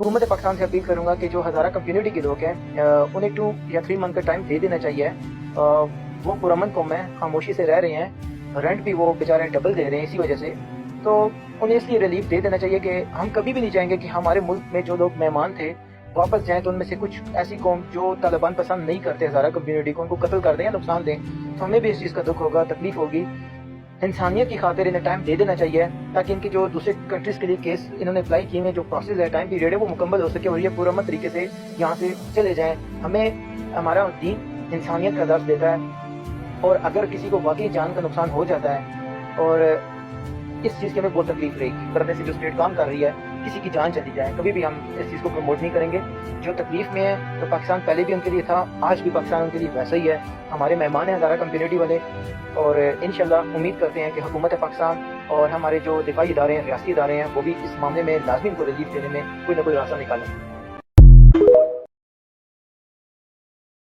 हुकूमत पाकिस्तान से अपील करूँगा कि जो हज़ारा कम्युनिटी के लोग हैं उन्हें 2 या 3 मंथ का टाइम दे देना चाहिए। वो पुरअमन कौम है, खामोशी से रह रहे हैं, रेंट भी वो बेचारे डबल दे रहे हैं इसी वजह से। तो उन्हें इसलिए रिलीफ दे देना चाहिए कि हम कभी भी नहीं चाहेंगे कि हमारे मुल्क में जो लोग मेहमान थे वापस जाएं तो उनमें से कुछ ऐसी कौम जो तालिबान पसंद नहीं करते हज़ारा कम्युनिटी को, उनको कत्ल कर दें या नुकसान दें, तो हमें भी इस चीज़ का दुख होगा, तकलीफ होगी। इंसानियत की खातिर इन्हें टाइम दे देना चाहिए ताकि इनके जो दूसरे कंट्रीज के लिए केस इन्होंने अप्लाई किए हैं, जो प्रोसेस है, टाइम पीरियड है, वो मुकम्मल हो सके और ये पुरअमन तरीके से यहाँ से चले जाएं। हमें हमारा दीन इंसानियत का दर्ज देता है और अगर किसी को वाकई जान का नुकसान हो जाता है और इस चीज़ की हमें बहुत तकलीफ रहेगी, करने से जो स्टेट काम कर रही है, किसी की जान चली जाए, कभी भी हम इस चीज़ को प्रमोट नहीं करेंगे। जो तकलीफ में है तो पाकिस्तान पहले भी उनके लिए था, आज भी पाकिस्तान उनके लिए वैसा ही है। हमारे मेहमान हैं हज़ारा कम्युनिटी वाले और इंशाल्लाह उम्मीद करते हैं कि हुकूमत पाकिस्तान और हमारे जो दिफाई इदारे हैं, रियासती इदारे हैं, वो भी इस मामले में लाजमी को रिलीफ देने में कोई ना कोई रास्ता निकालें।